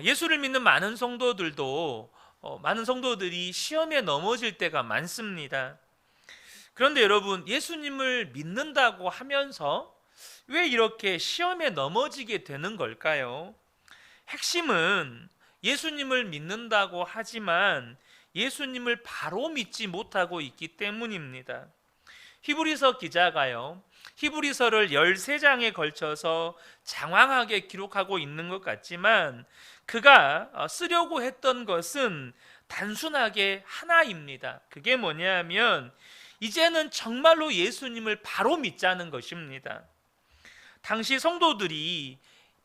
예수를 믿는 많은 성도들이 시험에 넘어질 때가 많습니다. 그런데 여러분, 예수님을 믿는다고 하면서 왜 이렇게 시험에 넘어지게 되는 걸까요? 핵심은 예수님을 믿는다고 하지만 예수님을 바로 믿지 못하고 있기 때문입니다. 히브리서 기자가요, 히브리서를 13장에 걸쳐서 장황하게 기록하고 있는 것 같지만 그가 쓰려고 했던 것은 단순하게 하나입니다. 그게 뭐냐면 이제는 정말로 예수님을 바로 믿자는 것입니다. 당시 성도들이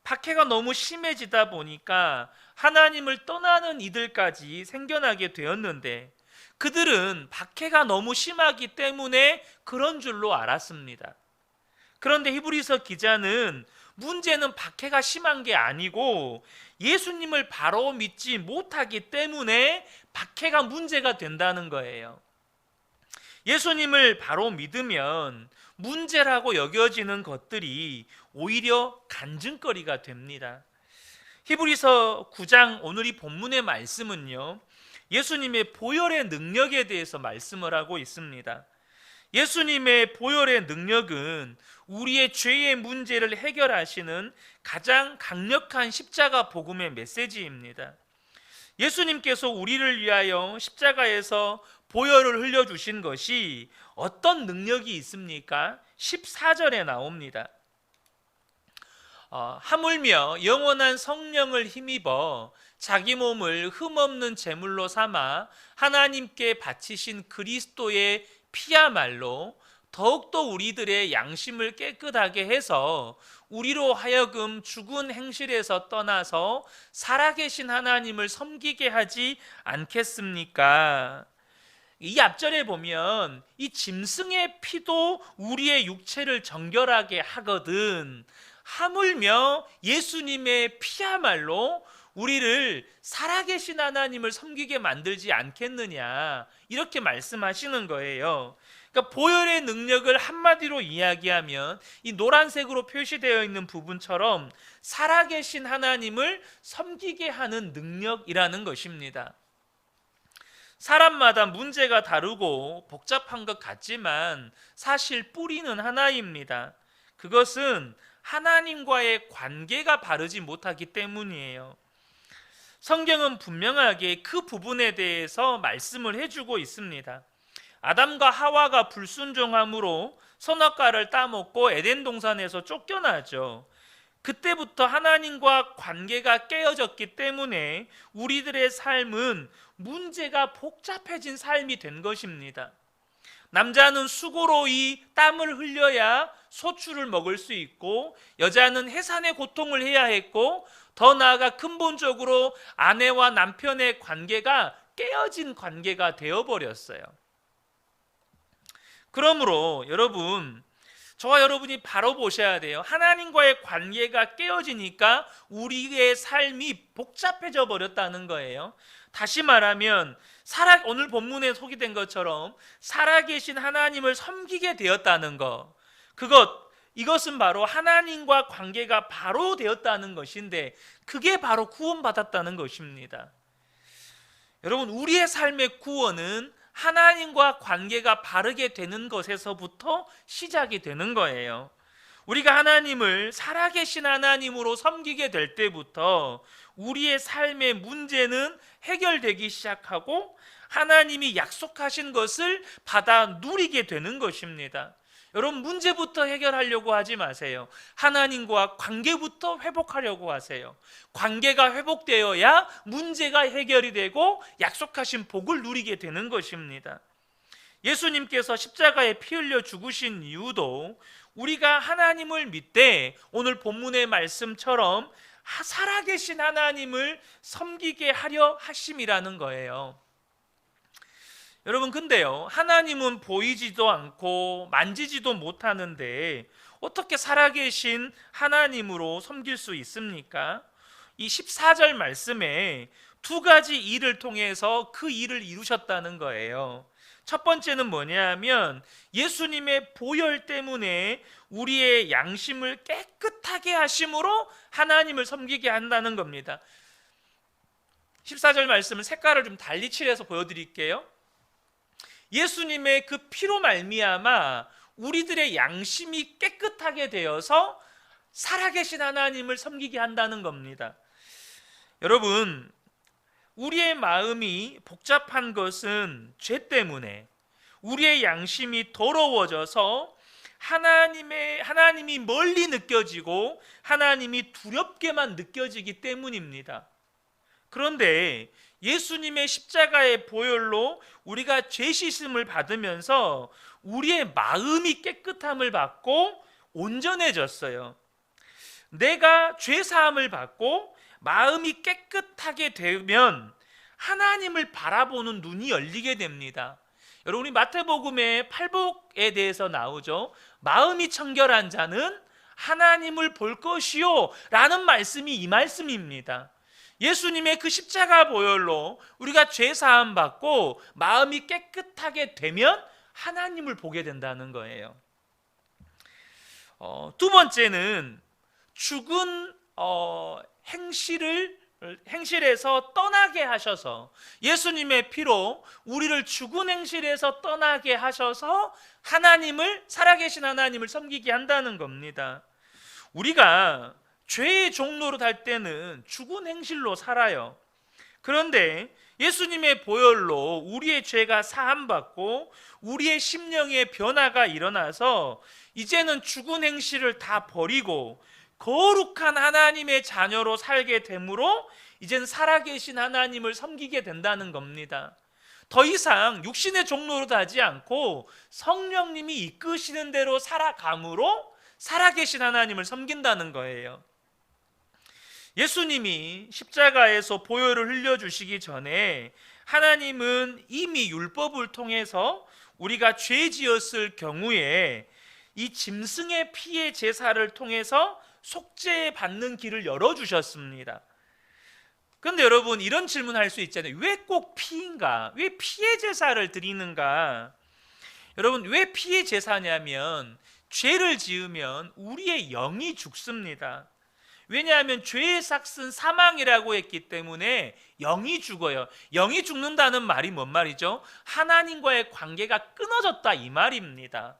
박해가 너무 심해지다 보니까 하나님을 떠나는 이들까지 생겨나게 되었는데 그들은 박해가 너무 심하기 때문에 그런 줄로 알았습니다. 그런데 히브리서 기자는 문제는 박해가 심한 게 아니고 예수님을 바로 믿지 못하기 때문에 박해가 문제가 된다는 거예요. 예수님을 바로 믿으면 문제라고 여겨지는 것들이 오히려 간증거리가 됩니다. 히브리서 9장 오늘 이 본문의 말씀은요, 예수님의 보혈의 능력에 대해서 말씀을 하고 있습니다. 예수님의 보혈의 능력은 우리의 죄의 문제를 해결하시는 가장 강력한 십자가 복음의 메시지입니다. 예수님께서 우리를 위하여 십자가에서 보혈을 흘려주신 것이 어떤 능력이 있습니까? 14절에 나옵니다. 하물며 영원한 성령을 힘입어 자기 몸을 흠없는 제물로 삼아 하나님께 바치신 그리스도의 피야말로 더욱더 우리들의 양심을 깨끗하게 해서 우리로 하여금 죽은 행실에서 떠나서 살아계신 하나님을 섬기게 하지 않겠습니까? 이 앞절에 보면 이 짐승의 피도 우리의 육체를 정결하게 하거든 하물며 예수님의 피야말로 우리를 살아계신 하나님을 섬기게 만들지 않겠느냐, 이렇게 말씀하시는 거예요. 그러니까 보혈의 능력을 한마디로 이야기하면 이 노란색으로 표시되어 있는 부분처럼 살아계신 하나님을 섬기게 하는 능력이라는 것입니다. 사람마다 문제가 다르고 복잡한 것 같지만 사실 뿌리는 하나입니다. 그것은 하나님과의 관계가 바르지 못하기 때문이에요. 성경은 분명하게 그 부분에 대해서 말씀을 해주고 있습니다. 아담과 하와가 불순종함으로 선악과를 따먹고 에덴 동산에서 쫓겨나죠. 그때부터 하나님과 관계가 깨어졌기 때문에 우리들의 삶은 문제가 복잡해진 삶이 된 것입니다. 남자는 수고로 이 땀을 흘려야 소출을 먹을 수 있고 여자는 해산의 고통을 해야 했고 더 나아가 근본적으로 아내와 남편의 관계가 깨어진 관계가 되어버렸어요. 그러므로 여러분, 저와 여러분이 바로 보셔야 돼요. 하나님과의 관계가 깨어지니까 우리의 삶이 복잡해져 버렸다는 거예요. 다시 말하면 오늘 본문에 소개된 것처럼 살아계신 하나님을 섬기게 되었다는 것, 이것은 바로 하나님과 관계가 바로 되었다는 것인데 그게 바로 구원받았다는 것입니다. 여러분, 우리의 삶의 구원은 하나님과 관계가 바르게 되는 것에서부터 시작이 되는 거예요. 우리가 하나님을 살아계신 하나님으로 섬기게 될 때부터 우리의 삶의 문제는 해결되기 시작하고 하나님이 약속하신 것을 받아 누리게 되는 것입니다. 여러분, 문제부터 해결하려고 하지 마세요. 하나님과 관계부터 회복하려고 하세요. 관계가 회복되어야 문제가 해결이 되고 약속하신 복을 누리게 되는 것입니다. 예수님께서 십자가에 피 흘려 죽으신 이유도 우리가 하나님을 믿되 오늘 본문의 말씀처럼 살아계신 하나님을 섬기게 하려 하심이라는 거예요. 여러분, 근데요, 하나님은 보이지도 않고 만지지도 못하는데 어떻게 살아계신 하나님으로 섬길 수 있습니까? 이 14절 말씀에 두 가지 일을 통해서 그 일을 이루셨다는 거예요. 첫 번째는 뭐냐면 예수님의 보혈 때문에 우리의 양심을 깨끗하게 하심으로 하나님을 섬기게 한다는 겁니다. 14절 말씀을 색깔을 좀 달리 칠해서 보여드릴게요. 예수님의 그 피로 말미암아 우리들의 양심이 깨끗하게 되어서 살아계신 하나님을 섬기게 한다는 겁니다. 여러분, 우리의 마음이 복잡한 것은 죄 때문에 우리의 양심이 더러워져서 하나님이 멀리 느껴지고 하나님이 두렵게만 느껴지기 때문입니다. 그런데 예수님의 십자가의 보혈로 우리가 죄 씻음을 받으면서 우리의 마음이 깨끗함을 받고 온전해졌어요. 내가 죄 사함을 받고 마음이 깨끗하게 되면 하나님을 바라보는 눈이 열리게 됩니다. 여러분, 우리 마태복음의 팔복에 대해서 나오죠. 마음이 청결한 자는 하나님을 볼 것이요 라는 말씀이 이 말씀입니다. 예수님의 그 십자가 보혈로 우리가 죄 사함 받고 마음이 깨끗하게 되면 하나님을 보게 된다는 거예요. 두 번째는 죽은 행실에서 떠나게 하셔서, 예수님의 피로 우리를 죽은 행실에서 떠나게 하셔서 살아계신 하나님을 섬기게 한다는 겁니다. 우리가 죄의 종로로 살 때는 죽은 행실로 살아요. 그런데 예수님의 보혈로 우리의 죄가 사함받고 우리의 심령의 변화가 일어나서 이제는 죽은 행실을 다 버리고 거룩한 하나님의 자녀로 살게 되므로 이젠 살아계신 하나님을 섬기게 된다는 겁니다. 더 이상 육신의 종로로 하지 않고 성령님이 이끄시는 대로 살아감으로 살아계신 하나님을 섬긴다는 거예요. 예수님이 십자가에서 보혈을 흘려주시기 전에 하나님은 이미 율법을 통해서 우리가 죄 지었을 경우에 이 짐승의 피의 제사를 통해서 속죄받는 길을 열어주셨습니다. 그런데 여러분, 이런 질문할 수 있잖아요. 왜 꼭 피인가? 왜 피의 제사를 드리는가? 여러분, 왜 피의 제사냐면 죄를 지으면 우리의 영이 죽습니다. 왜냐하면 죄의 삭은 사망이라고 했기 때문에 영이 죽어요. 영이 죽는다는 말이 뭔 말이죠? 하나님과의 관계가 끊어졌다 이 말입니다.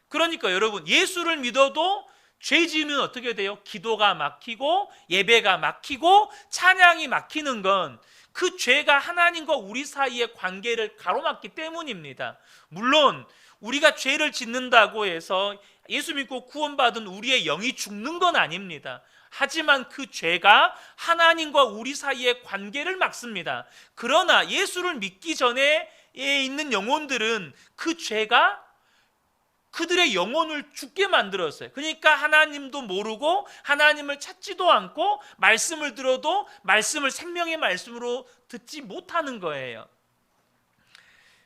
그러니까 여러분, 예수를 믿어도 죄 지으면 어떻게 돼요? 기도가 막히고 예배가 막히고 찬양이 막히는 건 그 죄가 하나님과 우리 사이의 관계를 가로막기 때문입니다. 물론 우리가 죄를 짓는다고 해서 예수 믿고 구원받은 우리의 영이 죽는 건 아닙니다. 하지만 그 죄가 하나님과 우리 사이의 관계를 막습니다. 그러나 예수를 믿기 전에 있는 영혼들은 그 죄가 그들의 영혼을 죽게 만들었어요. 그러니까 하나님도 모르고 하나님을 찾지도 않고 말씀을 들어도 말씀을 생명의 말씀으로 듣지 못하는 거예요.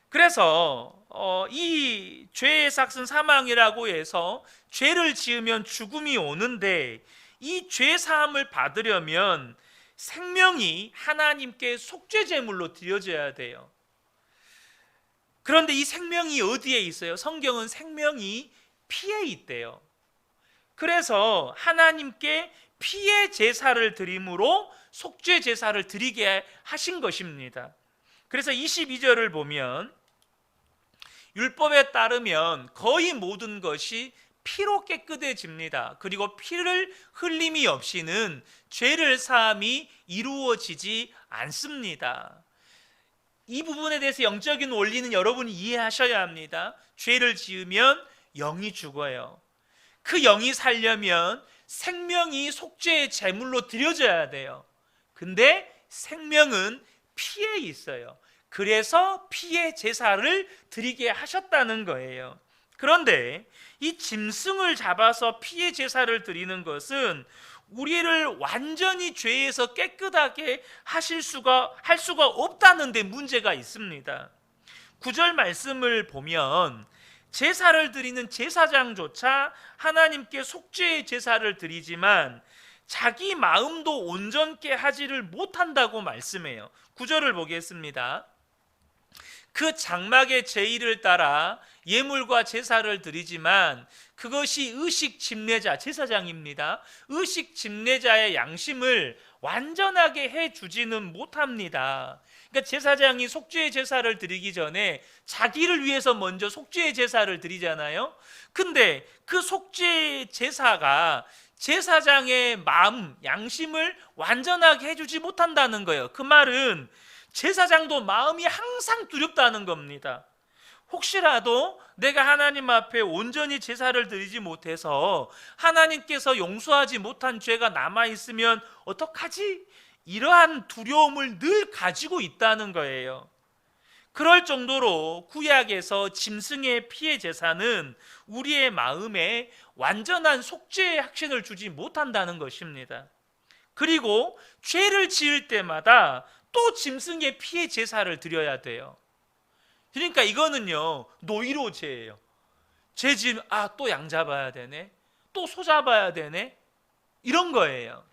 그래서 이 죄의 삭은 사망이라고 해서 죄를 지으면 죽음이 오는데, 이 죄 사함을 받으려면 생명이 하나님께 속죄 제물로 드려져야 돼요. 그런데 이 생명이 어디에 있어요? 성경은 생명이 피에 있대요. 그래서 하나님께 피의 제사를 드림으로 속죄 제사를 드리게 하신 것입니다. 그래서 22절을 보면 율법에 따르면 거의 모든 것이 피로 깨끗해집니다. 그리고 피를 흘림이 없이는 죄를 사함이 이루어지지 않습니다. 이 부분에 대해서 영적인 원리는 여러분이 이해하셔야 합니다. 죄를 지으면 영이 죽어요. 그 영이 살려면 생명이 속죄의 제물로 드려져야 돼요. 근데 생명은 피에 있어요. 그래서 피의 제사를 드리게 하셨다는 거예요. 그런데 이 짐승을 잡아서 피의 제사를 드리는 것은 우리를 완전히 죄에서 깨끗하게 할 수가 없다는 데 문제가 있습니다. 9절 말씀을 보면 제사를 드리는 제사장조차 하나님께 속죄의 제사를 드리지만 자기 마음도 온전케 하지를 못한다고 말씀해요. 9절을 보겠습니다. 그 장막의 제의를 따라 예물과 제사를 드리지만 그것이 의식 집례자, 제사장입니다. 의식 집례자의 양심을 완전하게 해주지는 못합니다. 그러니까 제사장이 속죄의 제사를 드리기 전에 자기를 위해서 먼저 속죄의 제사를 드리잖아요. 근데 그 속죄의 제사가 제사장의 마음, 양심을 완전하게 해주지 못한다는 거예요. 그 말은 제사장도 마음이 항상 두렵다는 겁니다. 혹시라도 내가 하나님 앞에 온전히 제사를 드리지 못해서 하나님께서 용서하지 못한 죄가 남아있으면 어떡하지? 이러한 두려움을 늘 가지고 있다는 거예요. 그럴 정도로 구약에서 짐승의 피의 제사는 우리의 마음에 완전한 속죄의 확신을 주지 못한다는 것입니다. 그리고 죄를 지을 때마다 또 짐승의 피의 제사를 드려야 돼요. 그러니까 이거는요, 노이로제예요. 죄 지으면 또 양 잡아야 되네, 또 소 잡아야 되네, 이런 거예요.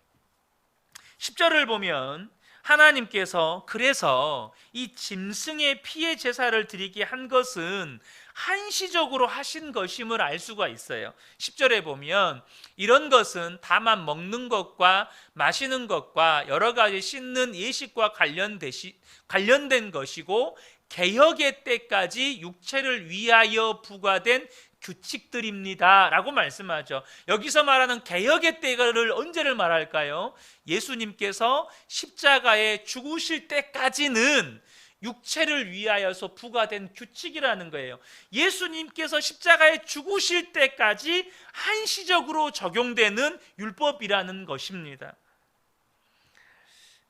10절을 보면 하나님께서 그래서 이 짐승의 피의 제사를 드리게 한 것은 한시적으로 하신 것임을 알 수가 있어요. 10절에 보면 이런 것은 다만 먹는 것과 마시는 것과 여러 가지 씻는 예식과 관련된 것이고 개혁의 때까지 육체를 위하여 부과된 규칙들입니다 라고 말씀하죠. 여기서 말하는 개혁의 때를 언제를 말할까요? 예수님께서 십자가에 죽으실 때까지는 육체를 위하여서 부과된 규칙이라는 거예요. 예수님께서 십자가에 죽으실 때까지 한시적으로 적용되는 율법이라는 것입니다.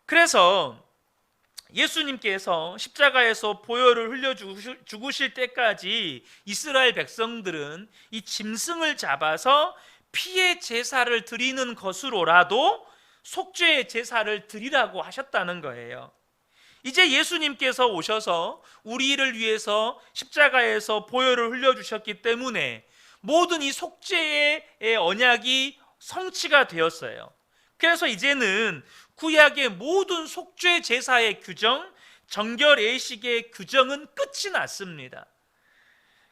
그래서 예수님께서 십자가에서 보혈을 흘려 죽으실 때까지 이스라엘 백성들은 이 짐승을 잡아서 피의 제사를 드리는 것으로라도 속죄의 제사를 드리라고 하셨다는 거예요. 이제 예수님께서 오셔서 우리를 위해서 십자가에서 보혈을 흘려주셨기 때문에 모든 이 속죄의 언약이 성취가 되었어요. 그래서 이제는 구약의 모든 속죄 제사의 규정, 정결 예식의 규정은 끝이 났습니다.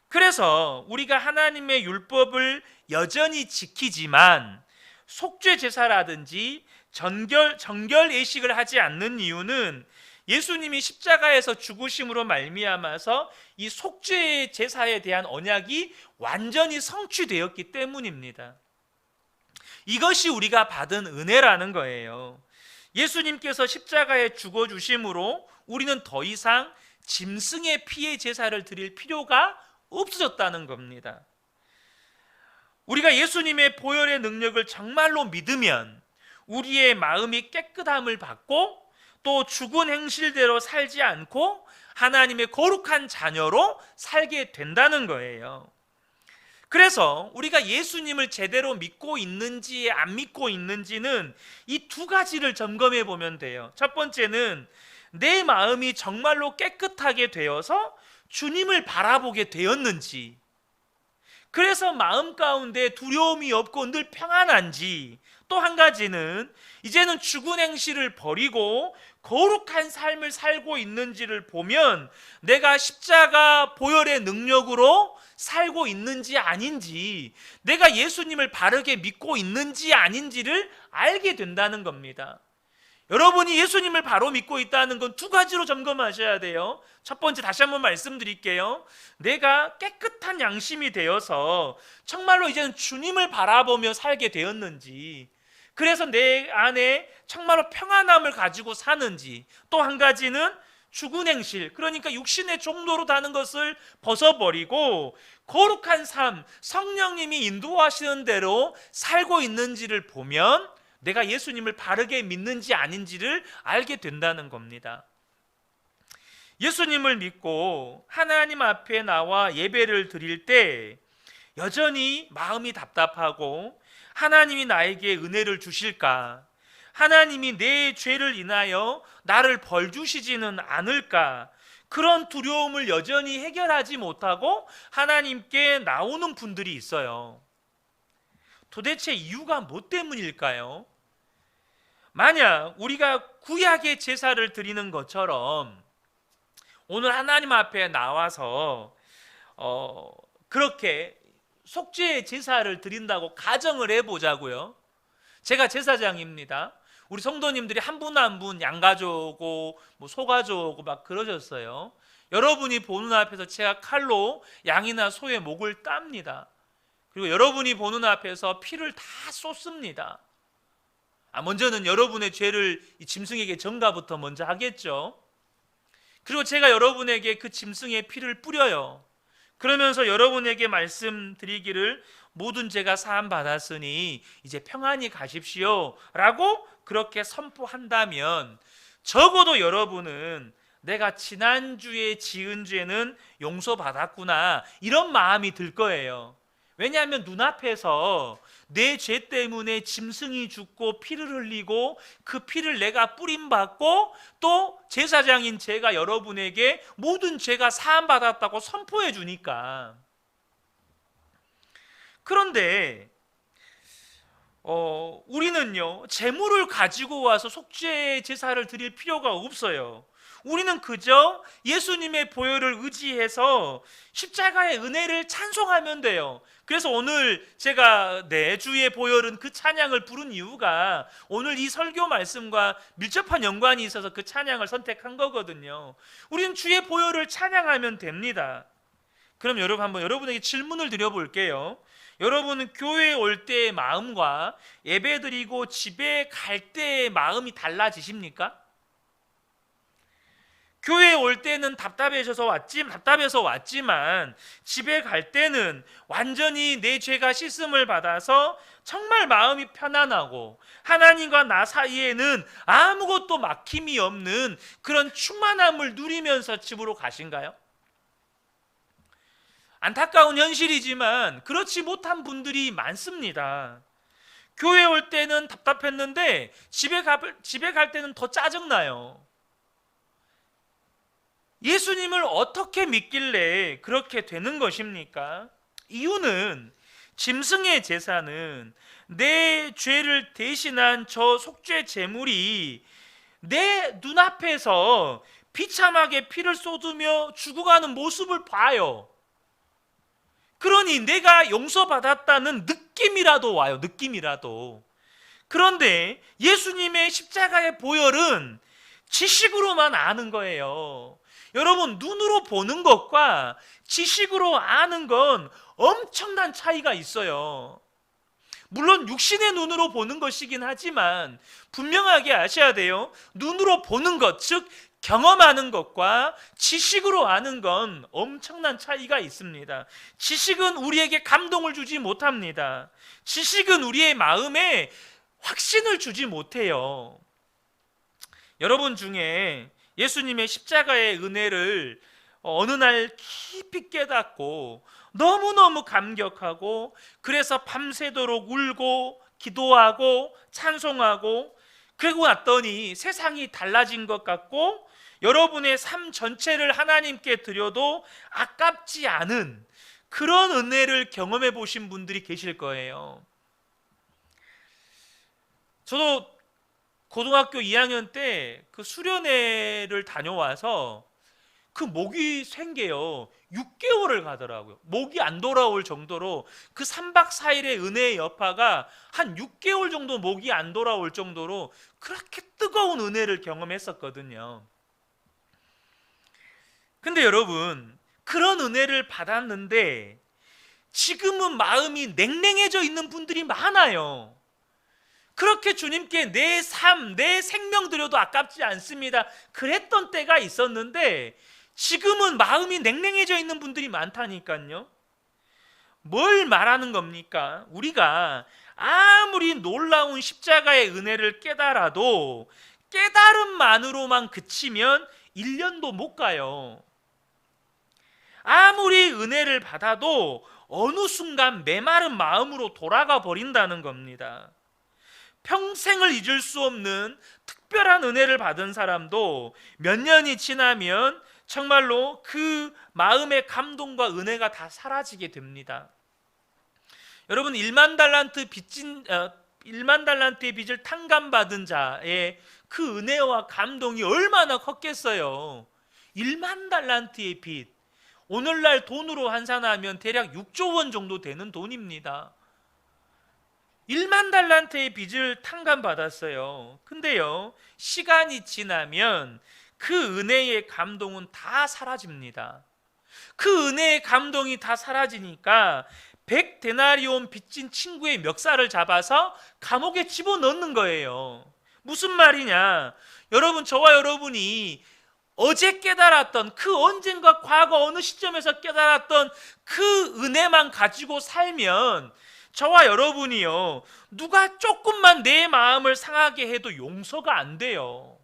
그래서 우리가 하나님의 율법을 여전히 지키지만 속죄 제사라든지 정결 예식을 하지 않는 이유는 예수님이 십자가에서 죽으심으로 말미암아서 이 속죄 제사에 대한 언약이 완전히 성취되었기 때문입니다. 이것이 우리가 받은 은혜라는 거예요. 예수님께서 십자가에 죽어주심으로 우리는 더 이상 짐승의 피의 제사를 드릴 필요가 없어졌다는 겁니다. 우리가 예수님의 보혈의 능력을 정말로 믿으면 우리의 마음이 깨끗함을 받고 또 죽은 행실대로 살지 않고 하나님의 거룩한 자녀로 살게 된다는 거예요. 그래서 우리가 예수님을 제대로 믿고 있는지 안 믿고 있는지는 이 두 가지를 점검해 보면 돼요. 첫 번째는 내 마음이 정말로 깨끗하게 되어서 주님을 바라보게 되었는지, 그래서 마음 가운데 두려움이 없고 늘 평안한지, 또 한 가지는 이제는 죽은 행실을 버리고 거룩한 삶을 살고 있는지를 보면 내가 십자가 보혈의 능력으로 살고 있는지 아닌지, 내가 예수님을 바르게 믿고 있는지 아닌지를 알게 된다는 겁니다. 여러분이 예수님을 바로 믿고 있다는 건 두 가지로 점검하셔야 돼요. 첫 번째, 다시 한번 말씀드릴게요. 내가 깨끗한 양심이 되어서 정말로 이제는 주님을 바라보며 살게 되었는지, 그래서 내 안에 정말로 평안함을 가지고 사는지, 또 한 가지는 죽은 행실, 그러니까 육신의 종로로 다는 것을 벗어버리고 거룩한 삶, 성령님이 인도하시는 대로 살고 있는지를 보면 내가 예수님을 바르게 믿는지 아닌지를 알게 된다는 겁니다. 예수님을 믿고 하나님 앞에 나와 예배를 드릴 때 여전히 마음이 답답하고 하나님이 나에게 은혜를 주실까? 하나님이 내 죄를 인하여 나를 벌 주시지는 않을까? 그런 두려움을 여전히 해결하지 못하고 하나님께 나오는 분들이 있어요. 도대체 이유가 뭐 때문일까요? 만약 우리가 구약의 제사를 드리는 것처럼 오늘 하나님 앞에 나와서 그렇게 속죄 제사를 드린다고 가정을 해보자고요. 제가 제사장입니다. 우리 성도님들이 한 분 한 분 양 가져오고 소 가져오고 막 그러셨어요. 여러분이 보는 앞에서 제가 칼로 양이나 소의 목을 땁니다. 그리고 여러분이 보는 앞에서 피를 다 쏟습니다. 먼저는 여러분의 죄를 이 짐승에게 전가부터 먼저 하겠죠. 그리고 제가 여러분에게 그 짐승의 피를 뿌려요. 그러면서 여러분에게 말씀드리기를 모든 죄가 사함 받았으니 이제 평안히 가십시오 라고 그렇게 선포한다면 적어도 여러분은 내가 지난주에 지은 죄는 용서받았구나 이런 마음이 들 거예요. 왜냐하면 눈앞에서 내 죄 때문에 짐승이 죽고 피를 흘리고 그 피를 내가 뿌림받고 또 제사장인 제가 여러분에게 모든 죄가 사함받았다고 선포해 주니까. 그런데 우리는요 제물을 가지고 와서 속죄 제사를 드릴 필요가 없어요. 우리는 그저 예수님의 보혈을 의지해서 십자가의 은혜를 찬송하면 돼요. 그래서 오늘 제가 주의 보혈은 그 찬양을 부른 이유가 오늘 이 설교 말씀과 밀접한 연관이 있어서 그 찬양을 선택한 거거든요. 우리는 주의 보혈을 찬양하면 됩니다. 그럼 여러분 한번 여러분에게 질문을 드려볼게요. 여러분은 교회에 올 때의 마음과 예배드리고 집에 갈 때의 마음이 달라지십니까? 교회에 올 때는 답답해서 왔지만 집에 갈 때는 완전히 내 죄가 씻음을 받아서 정말 마음이 편안하고 하나님과 나 사이에는 아무것도 막힘이 없는 그런 충만함을 누리면서 집으로 가신가요? 안타까운 현실이지만 그렇지 못한 분들이 많습니다. 교회에 올 때는 답답했는데 집에 갈 때는 더 짜증나요. 예수님을 어떻게 믿길래 그렇게 되는 것입니까? 이유는 짐승의 제사는 내 죄를 대신한 저 속죄 제물이 내 눈앞에서 비참하게 피를 쏟으며 죽어가는 모습을 봐요. 그러니 내가 용서받았다는 느낌이라도 와요. 느낌이라도. 그런데 예수님의 십자가의 보혈은 지식으로만 아는 거예요. 여러분, 눈으로 보는 것과 지식으로 아는 건 엄청난 차이가 있어요. 물론 육신의 눈으로 보는 것이긴 하지만 분명하게 아셔야 돼요. 눈으로 보는 것, 즉 경험하는 것과 지식으로 아는 건 엄청난 차이가 있습니다. 지식은 우리에게 감동을 주지 못합니다. 지식은 우리의 마음에 확신을 주지 못해요. 여러분 중에 예수님의 십자가의 은혜를 어느 날 깊이 깨닫고 너무너무 감격하고 그래서 밤새도록 울고 기도하고 찬송하고 그러고 났더니 세상이 달라진 것 같고 여러분의 삶 전체를 하나님께 드려도 아깝지 않은 그런 은혜를 경험해 보신 분들이 계실 거예요. 저도 고등학교 2학년 때 그 수련회를 다녀와서 그 목이 생게요. 6개월을 가더라고요. 목이 안 돌아올 정도로 그 3박 4일의 은혜의 여파가 한 6개월 정도 목이 안 돌아올 정도로 그렇게 뜨거운 은혜를 경험했었거든요. 근데 여러분, 그런 은혜를 받았는데 지금은 마음이 냉랭해져 있는 분들이 많아요. 그렇게 주님께 내 삶, 내 생명 드려도 아깝지 않습니다. 그랬던 때가 있었는데 지금은 마음이 냉랭해져 있는 분들이 많다니까요. 뭘 말하는 겁니까? 우리가 아무리 놀라운 십자가의 은혜를 깨달아도 깨달음만으로만 그치면 1년도 못 가요. 아무리 은혜를 받아도 어느 순간 메마른 마음으로 돌아가 버린다는 겁니다. 평생을 잊을 수 없는 특별한 은혜를 받은 사람도 몇 년이 지나면 정말로 그 마음의 감동과 은혜가 다 사라지게 됩니다. 여러분, 1만 달란트의 빚을 탕감받은 자의 그 은혜와 감동이 얼마나 컸겠어요. 1만 달란트의 빚, 오늘날 돈으로 환산하면 대략 6조 원 정도 되는 돈입니다. 1만 달란트의 빚을 탕감받았어요. 근데요, 시간이 지나면 그 은혜의 감동은 다 사라집니다. 그 은혜의 감동이 다 사라지니까 100데나리온 빚진 친구의 멱살을 잡아서 감옥에 집어넣는 거예요. 무슨 말이냐? 여러분, 저와 여러분이 어제 깨달았던 그 언젠가 과거 어느 시점에서 깨달았던 그 은혜만 가지고 살면 저와 여러분이요, 누가 조금만 내 마음을 상하게 해도 용서가 안 돼요.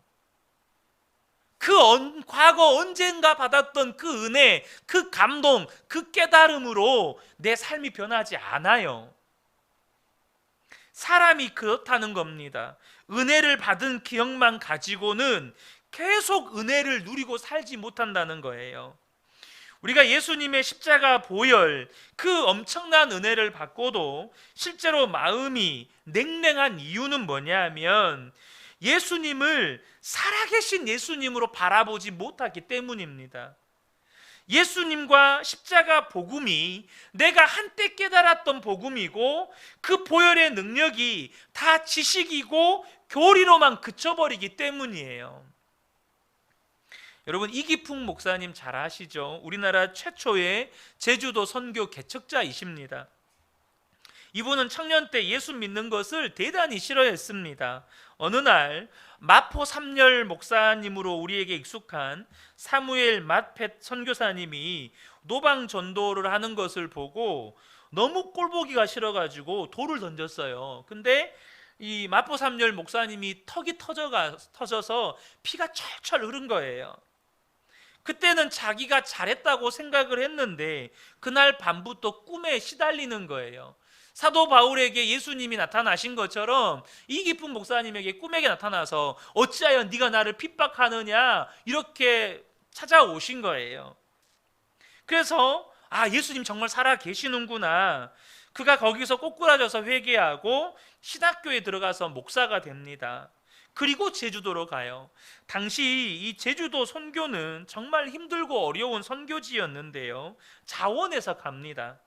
과거 언젠가 받았던 그 은혜, 그 감동, 그 깨달음으로 내 삶이 변하지 않아요. 사람이 그렇다는 겁니다. 은혜를 받은 기억만 가지고는 계속 은혜를 누리고 살지 못한다는 거예요. 우리가 예수님의 십자가 보혈, 그 엄청난 은혜를 받고도 실제로 마음이 냉랭한 이유는 뭐냐 하면 예수님을 살아계신 예수님으로 바라보지 못하기 때문입니다. 예수님과 십자가 복음이 내가 한때 깨달았던 복음이고 그 보혈의 능력이 다 지식이고 교리로만 그쳐버리기 때문이에요. 여러분, 이기풍 목사님 잘 아시죠? 우리나라 최초의 제주도 선교 개척자이십니다. 이분은 청년 때 예수 믿는 것을 대단히 싫어했습니다. 어느 날 마포 삼열 목사님으로 우리에게 익숙한 사무엘 맏팻 선교사님이 노방 전도를 하는 것을 보고 너무 꼴보기가 싫어가지고 돌을 던졌어요. 근데 이 마포 삼열 목사님이 턱이 터져서 피가 철철 흐른 거예요. 그때는 자기가 잘했다고 생각을 했는데 그날 밤부터 꿈에 시달리는 거예요. 사도 바울에게 예수님이 나타나신 것처럼 이기풍 목사님에게 꿈에 나타나서 어찌하여 네가 나를 핍박하느냐 이렇게 찾아오신 거예요. 그래서 예수님 정말 살아 계시는구나. 그가 거기서 꼬꾸라져서 회개하고 신학교에 들어가서 목사가 됩니다. 그리고 제주도로 가요. 당시 이 제주도 선교는 정말 힘들고 어려운 선교지였는데요, 자원해서 갑니다.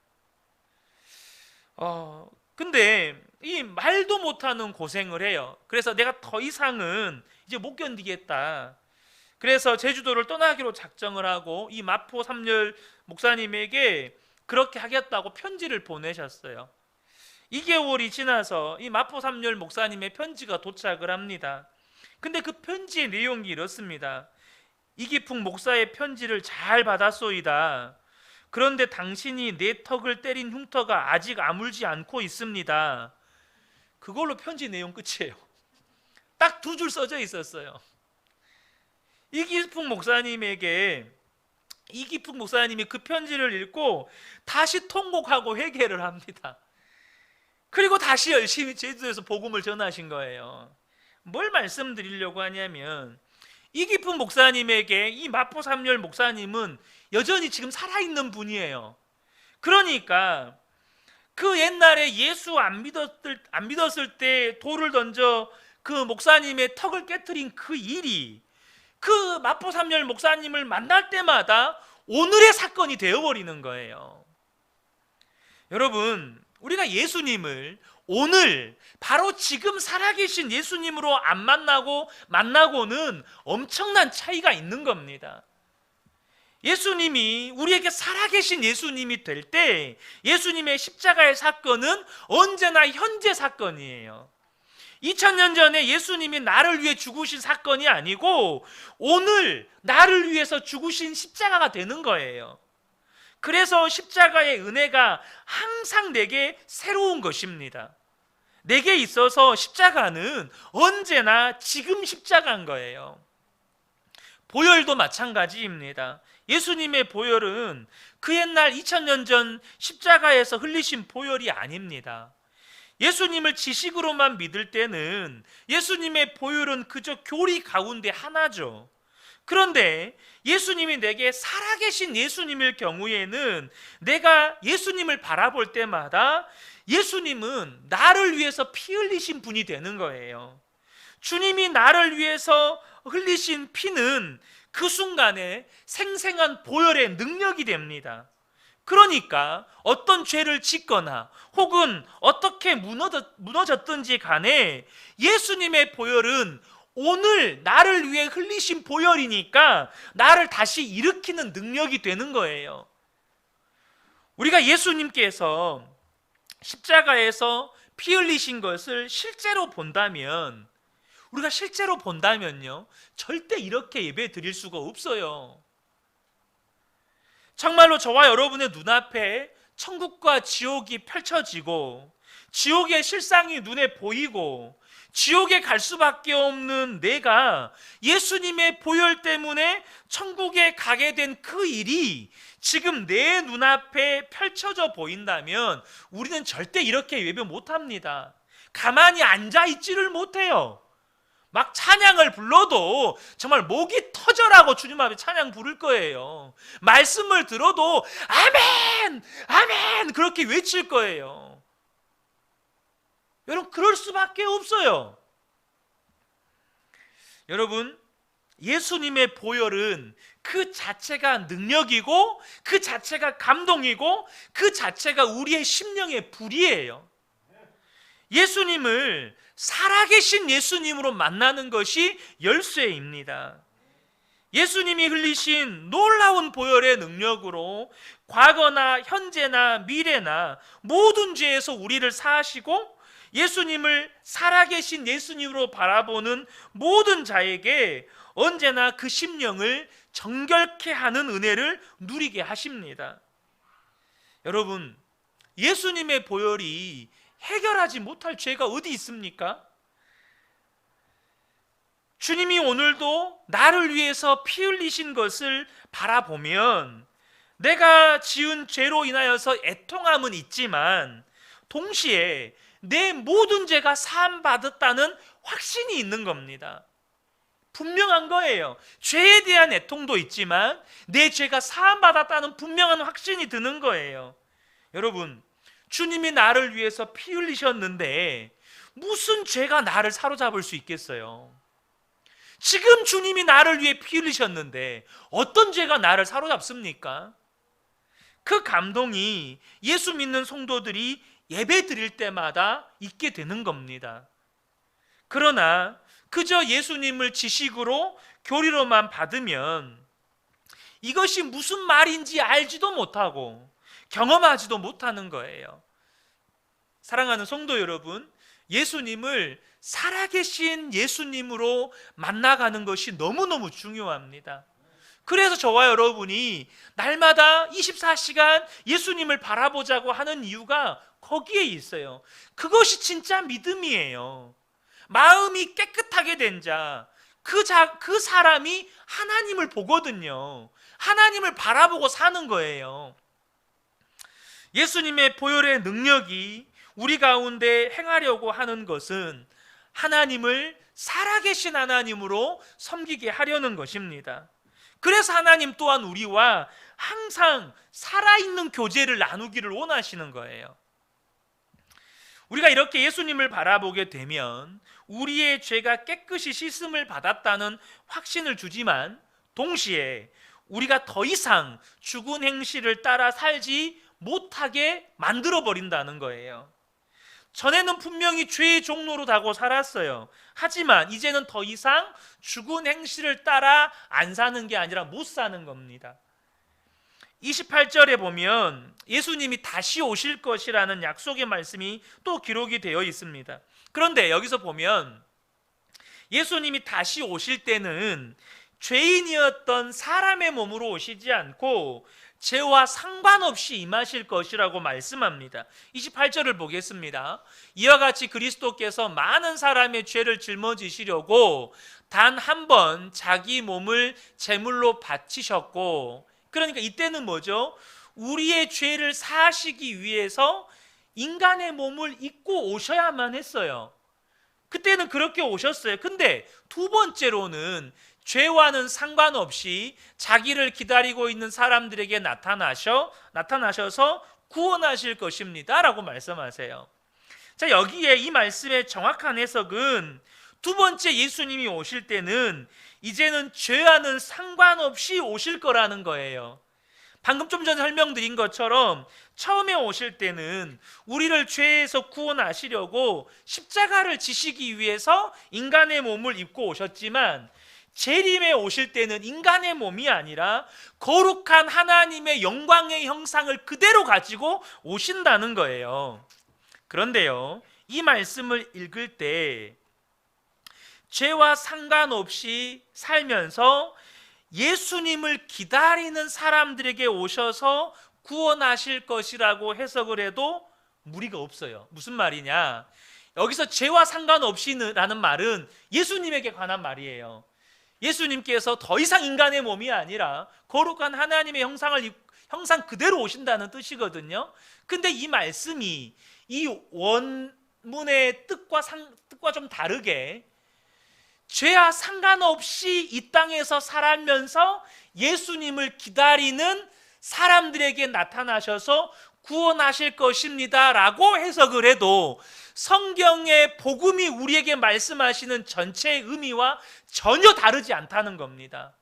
근데 이 말도 못하는 고생을 해요. 그래서 내가 더 이상은 이제 못 견디겠다. 그래서 제주도를 떠나기로 작정을 하고 이 마포 삼열 목사님에게 그렇게 하겠다고 편지를 보내셨어요. 2개월이 지나서 이 마포 삼열 목사님의 편지가 도착을 합니다. 근데 그 편지의 내용이 이렇습니다. 이기풍 목사의 편지를 잘 받았소이다. 그런데 당신이 내 턱을 때린 흉터가 아직 아물지 않고 있습니다. 그걸로 편지 내용 끝이에요. 딱 2줄 써져 있었어요. 이기풍 목사님이 그 편지를 읽고 다시 통곡하고 회개를 합니다. 그리고 다시 열심히 제주도에서 복음을 전하신 거예요. 뭘 말씀드리려고 하냐면 이기풍 목사님에게 이 마포 삼열 목사님은 여전히 지금 살아있는 분이에요. 그러니까 그 옛날에 예수 안 믿었을 때 돌을 던져 그 목사님의 턱을 깨트린 그 일이 그 마포 삼열 목사님을 만날 때마다 오늘의 사건이 되어버리는 거예요. 여러분, 우리가 예수님을 오늘 바로 지금 살아계신 예수님으로 안 만나고는 엄청난 차이가 있는 겁니다. 예수님이 우리에게 살아계신 예수님이 될 때 예수님의 십자가의 사건은 언제나 현재 사건이에요. 2000년 전에 예수님이 나를 위해 죽으신 사건이 아니고 오늘 나를 위해서 죽으신 십자가가 되는 거예요. 그래서 십자가의 은혜가 항상 내게 새로운 것입니다. 내게 있어서 십자가는 언제나 지금 십자가인 거예요. 보혈도 마찬가지입니다. 예수님의 보혈은 그 옛날 2000년 전 십자가에서 흘리신 보혈이 아닙니다. 예수님을 지식으로만 믿을 때는 예수님의 보혈은 그저 교리 가운데 하나죠. 그런데 예수님이 내게 살아계신 예수님일 경우에는 내가 예수님을 바라볼 때마다 예수님은 나를 위해서 피 흘리신 분이 되는 거예요. 주님이 나를 위해서 흘리신 피는 그 순간에 생생한 보혈의 능력이 됩니다. 그러니까 어떤 죄를 짓거나 혹은 어떻게 무너졌든지 간에 예수님의 보혈은 오늘 나를 위해 흘리신 보혈이니까 나를 다시 일으키는 능력이 되는 거예요. 우리가 예수님께서 십자가에서 피 흘리신 것을 실제로 본다면요, 절대 이렇게 예배 드릴 수가 없어요. 정말로 저와 여러분의 눈앞에 천국과 지옥이 펼쳐지고 지옥의 실상이 눈에 보이고 지옥에 갈 수밖에 없는 내가 예수님의 보혈 때문에 천국에 가게 된 그 일이 지금 내 눈앞에 펼쳐져 보인다면 우리는 절대 이렇게 예배 못합니다. 가만히 앉아있지를 못해요. 막 찬양을 불러도 정말 목이 터져라고 주님 앞에 찬양 부를 거예요. 말씀을 들어도 아멘! 아멘! 그렇게 외칠 거예요. 여러분, 그럴 수밖에 없어요. 여러분, 예수님의 보혈은 그 자체가 능력이고 그 자체가 감동이고 그 자체가 우리의 심령의 불이에요. 예수님을 살아계신 예수님으로 만나는 것이 열쇠입니다. 예수님이 흘리신 놀라운 보혈의 능력으로 과거나 현재나 미래나 모든 죄에서 우리를 사하시고 예수님을 살아계신 예수님으로 바라보는 모든 자에게 언제나 그 심령을 정결케 하는 은혜를 누리게 하십니다. 여러분, 예수님의 보혈이 해결하지 못할 죄가 어디 있습니까? 주님이 오늘도 나를 위해서 피 흘리신 것을 바라보면 내가 지은 죄로 인하여서 애통함은 있지만 동시에 내 모든 죄가 사함받았다는 확신이 있는 겁니다. 분명한 거예요. 죄에 대한 애통도 있지만 내 죄가 사함받았다는 분명한 확신이 드는 거예요. 여러분, 주님이 나를 위해서 피 흘리셨는데 무슨 죄가 나를 사로잡을 수 있겠어요? 지금 주님이 나를 위해 피 흘리셨는데 어떤 죄가 나를 사로잡습니까? 그 감동이 예수 믿는 성도들이 예배 드릴 때마다 있게 되는 겁니다. 그러나 그저 예수님을 지식으로 교리로만 받으면 이것이 무슨 말인지 알지도 못하고 경험하지도 못하는 거예요. 사랑하는 성도 여러분, 예수님을 살아계신 예수님으로 만나가는 것이 너무너무 중요합니다. 그래서 저와 여러분이 날마다 24시간 예수님을 바라보자고 하는 이유가 거기에 있어요. 그것이 진짜 믿음이에요. 마음이 깨끗하게 된 자, 그 사람이 하나님을 보거든요. 하나님을 바라보고 사는 거예요. 예수님의 보혈의 능력이 우리 가운데 행하려고 하는 것은 하나님을 살아계신 하나님으로 섬기게 하려는 것입니다. 그래서 하나님 또한 우리와 항상 살아있는 교제를 나누기를 원하시는 거예요. 우리가 이렇게 예수님을 바라보게 되면 우리의 죄가 깨끗이 씻음을 받았다는 확신을 주지만 동시에 우리가 더 이상 죽은 행실을 따라 살지 못하게 만들어버린다는 거예요. 전에는 분명히 죄의 종로로 다고 살았어요. 하지만 이제는 더 이상 죽은 행실을 따라 안 사는 게 아니라 못 사는 겁니다. 28절에 보면 예수님이 다시 오실 것이라는 약속의 말씀이 또 기록이 되어 있습니다. 그런데 여기서 보면 예수님이 다시 오실 때는 죄인이었던 사람의 몸으로 오시지 않고 죄와 상관없이 임하실 것이라고 말씀합니다. 28절을 보겠습니다. 이와 같이 그리스도께서 많은 사람의 죄를 짊어지시려고 단 한 번 자기 몸을 제물로 바치셨고, 그러니까 이때는 뭐죠? 우리의 죄를 사하시기 위해서 인간의 몸을 입고 오셔야만 했어요. 그때는 그렇게 오셨어요. 근데 두 번째로는 죄와는 상관없이 자기를 기다리고 있는 사람들에게 나타나셔서 구원하실 것입니다 라고 말씀하세요. 자, 여기에 이 말씀의 정확한 해석은 두 번째 예수님이 오실 때는 이제는 죄와는 상관없이 오실 거라는 거예요. 방금 좀 전에 설명드린 것처럼 처음에 오실 때는 우리를 죄에서 구원하시려고 십자가를 지시기 위해서 인간의 몸을 입고 오셨지만, 재림에 오실 때는 인간의 몸이 아니라 거룩한 하나님의 영광의 형상을 그대로 가지고 오신다는 거예요. 그런데요, 이 말씀을 읽을 때 죄와 상관없이 살면서 예수님을 기다리는 사람들에게 오셔서 구원하실 것이라고 해석을 해도 무리가 없어요. 무슨 말이냐? 여기서 죄와 상관없이라는 말은 예수님에게 관한 말이에요. 예수님께서 더 이상 인간의 몸이 아니라 거룩한 하나님의 형상 그대로 오신다는 뜻이거든요. 근데 이 말씀이 이 원문의 뜻과 좀 다르게 죄와 상관없이 이 땅에서 살아면서 예수님을 기다리는 사람들에게 나타나셔서 구원하실 것입니다 라고 해석을 해도 성경의 복음이 우리에게 말씀하시는 전체의 의미와 전혀 다르지 않다는 겁니다.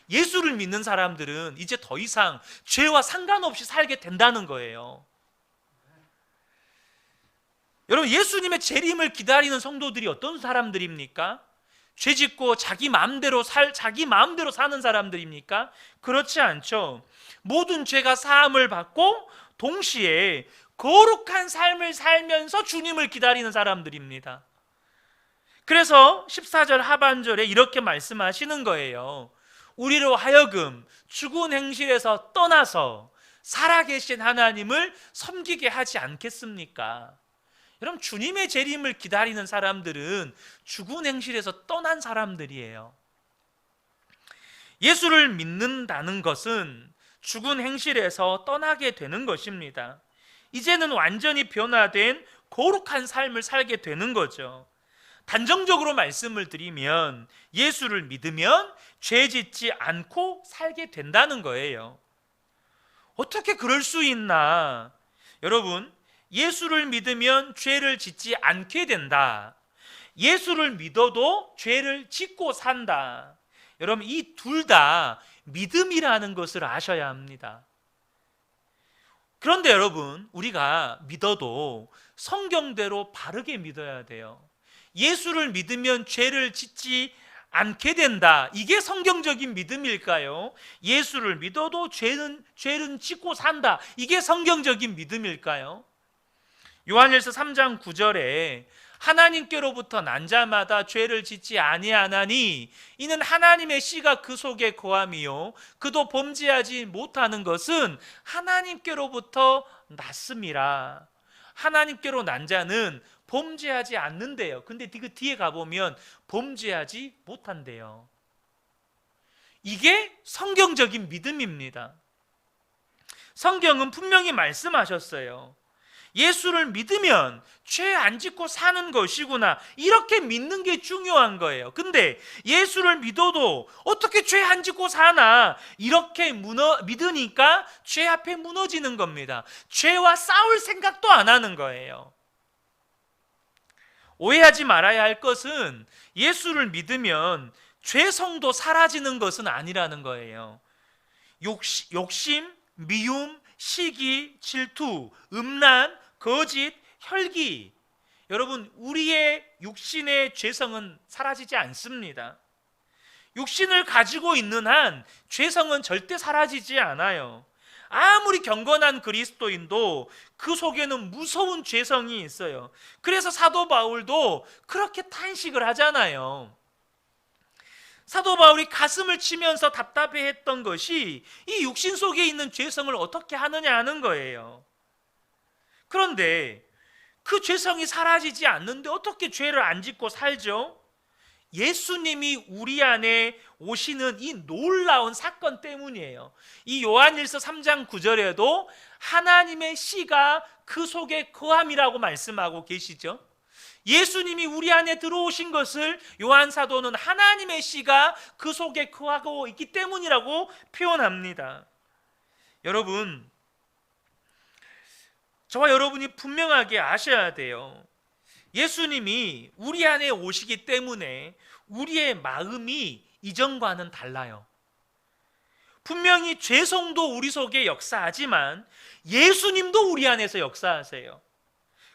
예수를 믿는 사람들은 이제 더 이상 죄와 상관없이 살게 된다는 거예요. 여러분, 예수님의 재림을 기다리는 성도들이 어떤 사람들입니까? 죄짓고 자기 마음대로 사는 사람들입니까? 그렇지 않죠. 모든 죄가 사함을 받고 동시에 거룩한 삶을 살면서 주님을 기다리는 사람들입니다. 그래서 14절 하반절에 이렇게 말씀하시는 거예요. 우리로 하여금 죽은 행실에서 떠나서 살아계신 하나님을 섬기게 하지 않겠습니까? 여러분, 주님의 재림을 기다리는 사람들은 죽은 행실에서 떠난 사람들이에요. 예수를 믿는다는 것은 죽은 행실에서 떠나게 되는 것입니다. 이제는 완전히 변화된 거룩한 삶을 살게 되는 거죠. 단정적으로 말씀을 드리면 예수를 믿으면 죄 짓지 않고 살게 된다는 거예요. 어떻게 그럴 수 있나? 여러분, 예수를 믿으면 죄를 짓지 않게 된다. 예수를 믿어도 죄를 짓고 산다. 여러분, 이 둘 다 믿음이라는 것을 아셔야 합니다. 그런데 여러분, 우리가 믿어도 성경대로 바르게 믿어야 돼요. 예수를 믿으면 죄를 짓지 않게 된다. 이게 성경적인 믿음일까요? 예수를 믿어도 죄는 짓고 산다. 이게 성경적인 믿음일까요? 요한일서 3장 9절에 하나님께로부터 난 자마다 죄를 짓지 아니하나니 이는 하나님의 씨가 그 속에 거함이요 그도 범죄하지 못하는 것은 하나님께로부터 났음이라. 하나님께로 난 자는 범죄하지 않는데요. 근데 그 뒤에 가보면 범죄하지 못한대요. 이게 성경적인 믿음입니다. 성경은 분명히 말씀하셨어요. 예수를 믿으면 죄 안 짓고 사는 것이구나. 이렇게 믿는 게 중요한 거예요. 근데 예수를 믿어도 어떻게 죄 안 짓고 사나? 이렇게 믿으니까 죄 앞에 무너지는 겁니다. 죄와 싸울 생각도 안 하는 거예요. 오해하지 말아야 할 것은 예수를 믿으면 죄성도 사라지는 것은 아니라는 거예요. 욕심, 미움, 시기, 질투, 음란, 거짓, 혈기, 여러분, 우리의 육신의 죄성은 사라지지 않습니다. 육신을 가지고 있는 한 죄성은 절대 사라지지 않아요. 아무리 경건한 그리스도인도 그 속에는 무서운 죄성이 있어요. 그래서 사도 바울도 그렇게 탄식을 하잖아요. 사도 바울이 가슴을 치면서 답답해했던 것이 이 육신 속에 있는 죄성을 어떻게 하느냐 하는 거예요. 그런데 그 죄성이 사라지지 않는데 어떻게 죄를 안 짓고 살죠? 예수님이 우리 안에 오시는 이 놀라운 사건 때문이에요. 이 요한일서 3장 9절에도 하나님의 씨가 그 속에 거함이라고 말씀하고 계시죠. 예수님이 우리 안에 들어오신 것을 요한 사도는 하나님의 씨가 그 속에 거하고 있기 때문이라고 표현합니다. 여러분, 저와 여러분이 분명하게 아셔야 돼요. 예수님이 우리 안에 오시기 때문에 우리의 마음이 이전과는 달라요. 분명히 죄성도 우리 속에 역사하지만 예수님도 우리 안에서 역사하세요.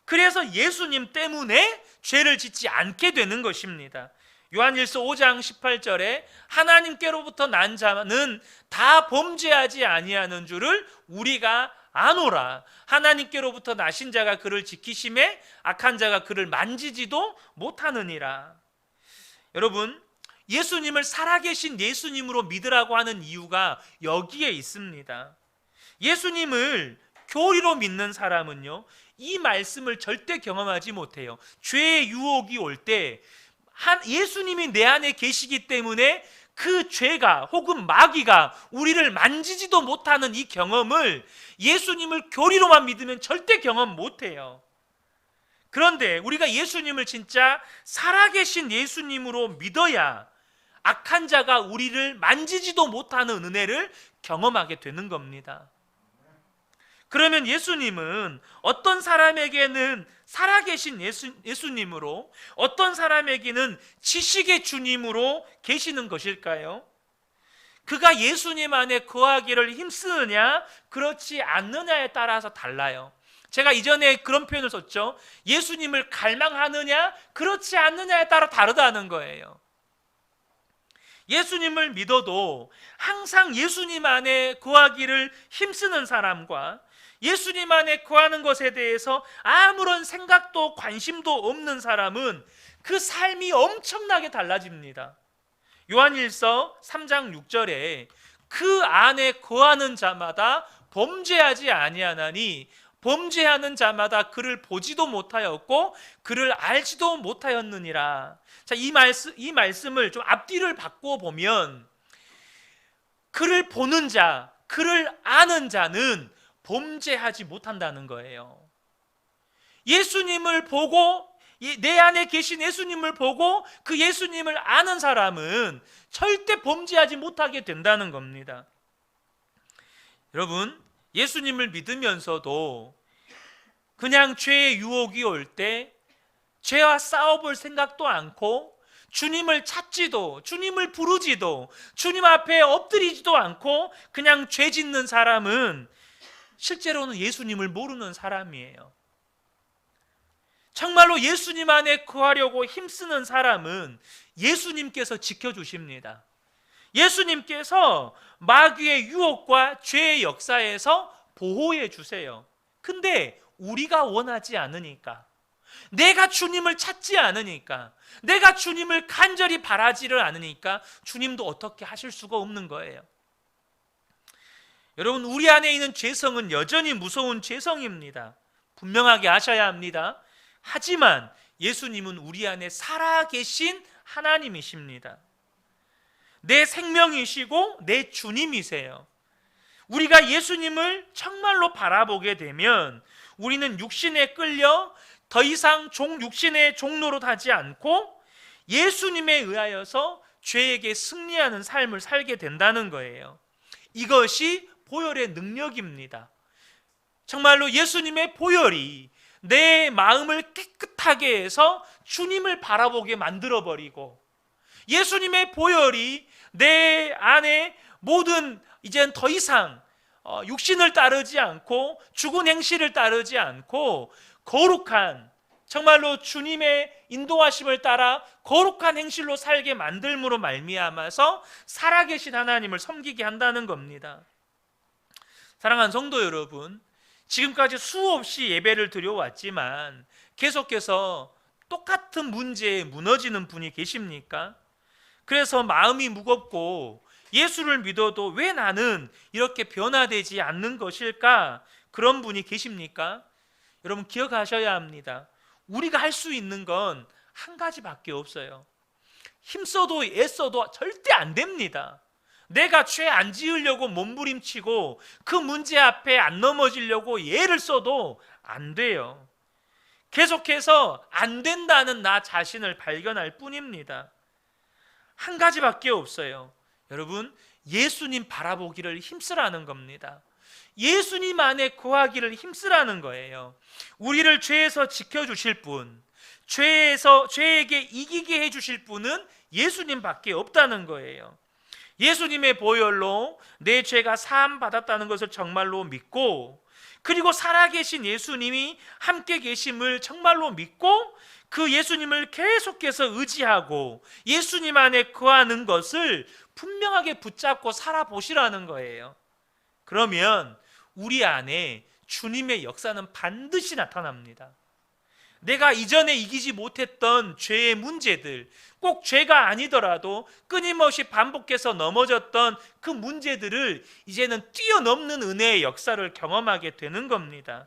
그래서 예수님 때문에 죄를 짓지 않게 되는 것입니다. 요한일서 5장 18절에 하나님께로부터 난 자는 다 범죄하지 아니하는 줄을 우리가 아노라. 하나님께로부터 나신 자가 그를 지키심에 악한 자가 그를 만지지도 못하느니라. 여러분, 예수님을 살아계신 예수님으로 믿으라고 하는 이유가 여기에 있습니다. 예수님을 교리로 믿는 사람은요, 이 말씀을 절대 경험하지 못해요. 죄의 유혹이 올 때 예수님이 내 안에 계시기 때문에 그 죄가 혹은 마귀가 우리를 만지지도 못하는 이 경험을 예수님을 교리로만 믿으면 절대 경험 못해요. 그런데 우리가 예수님을 진짜 살아계신 예수님으로 믿어야 악한 자가 우리를 만지지도 못하는 은혜를 경험하게 되는 겁니다. 그러면 예수님은 어떤 사람에게는 살아계신 예수님으로, 어떤 사람에게는 지식의 주님으로 계시는 것일까요? 그가 예수님 안에 거하기를 힘쓰느냐 그렇지 않느냐에 따라서 달라요. 제가 이전에 그런 표현을 썼죠. 예수님을 갈망하느냐 그렇지 않느냐에 따라 다르다는 거예요. 예수님을 믿어도 항상 예수님 안에 거하기를 힘쓰는 사람과 예수님 안에 거하는 것에 대해서 아무런 생각도 관심도 없는 사람은 그 삶이 엄청나게 달라집니다. 요한일서 3장 6절에 그 안에 거하는 자마다 범죄하지 아니하나니 범죄하는 자마다 그를 보지도 못하였고 그를 알지도 못하였느니라. 자, 이 말씀을 좀 앞뒤를 바꿔 보면 그를 보는 자, 그를 아는 자는 범죄하지 못한다는 거예요. 예수님을 보고 내 안에 계신 예수님을 보고 그 예수님을 아는 사람은 절대 범죄하지 못하게 된다는 겁니다. 여러분, 예수님을 믿으면서도 그냥 죄의 유혹이 올 때 죄와 싸워볼 생각도 않고 주님을 찾지도, 주님을 부르지도, 주님 앞에 엎드리지도 않고 그냥 죄 짓는 사람은 실제로는 예수님을 모르는 사람이에요. 정말로 예수님 안에 거하려고 힘쓰는 사람은 예수님께서 지켜주십니다. 예수님께서 마귀의 유혹과 죄의 역사에서 보호해 주세요. 근데 우리가 원하지 않으니까, 내가 주님을 찾지 않으니까, 내가 주님을 간절히 바라지를 않으니까 주님도 어떻게 하실 수가 없는 거예요. 여러분, 우리 안에 있는 죄성은 여전히 무서운 죄성입니다. 분명하게 아셔야 합니다. 하지만 예수님은 우리 안에 살아계신 하나님이십니다. 내 생명이시고 내 주님이세요. 우리가 예수님을 정말로 바라보게 되면 우리는 육신에 끌려 더 이상 육신의 종노릇 하지 않고 예수님에 의하여서 죄에게 승리하는 삶을 살게 된다는 거예요. 이것이 보혈의 능력입니다. 정말로 예수님의 보혈이 내 마음을 깨끗하게 해서 주님을 바라보게 만들어버리고, 예수님의 보혈이 내 안에 모든 이젠 더 이상 육신을 따르지 않고 죽은 행실을 따르지 않고 거룩한, 정말로 주님의 인도하심을 따라 거룩한 행실로 살게 만들므로 말미암아서 살아계신 하나님을 섬기게 한다는 겁니다. 사랑하는 성도 여러분, 지금까지 수없이 예배를 드려왔지만 계속해서 똑같은 문제에 무너지는 분이 계십니까? 그래서 마음이 무겁고 예수를 믿어도 왜 나는 이렇게 변화되지 않는 것일까? 그런 분이 계십니까? 여러분, 기억하셔야 합니다. 우리가 할 수 있는 건 한 가지밖에 없어요. 힘써도 애써도 절대 안 됩니다. 내가 죄 안 지으려고 몸부림치고 그 문제 앞에 안 넘어지려고 애를 써도 안 돼요. 계속해서 안 된다는 나 자신을 발견할 뿐입니다. 한 가지밖에 없어요. 여러분, 예수님 바라보기를 힘쓰라는 겁니다. 예수님 안에 거하기를 힘쓰라는 거예요. 우리를 죄에서 지켜주실 분, 죄에게 이기게 해주실 분은 예수님밖에 없다는 거예요. 예수님의 보혈로 내 죄가 사함 받았다는 것을 정말로 믿고, 그리고 살아계신 예수님이 함께 계심을 정말로 믿고, 그 예수님을 계속해서 의지하고 예수님 안에 거하는 것을 분명하게 붙잡고 살아보시라는 거예요. 그러면 우리 안에 주님의 역사는 반드시 나타납니다. 내가 이전에 이기지 못했던 죄의 문제들, 꼭 죄가 아니더라도 끊임없이 반복해서 넘어졌던 그 문제들을 이제는 뛰어넘는 은혜의 역사를 경험하게 되는 겁니다.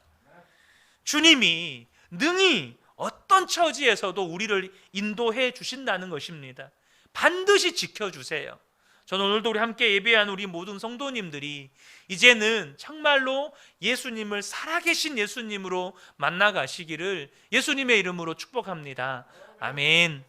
주님이 능히 어떤 처지에서도 우리를 인도해 주신다는 것입니다. 반드시 지켜주세요. 저는 오늘도 우리 함께 예배한 우리 모든 성도님들이 이제는 정말로 예수님을 살아계신 예수님으로 만나가시기를 예수님의 이름으로 축복합니다. 아멘.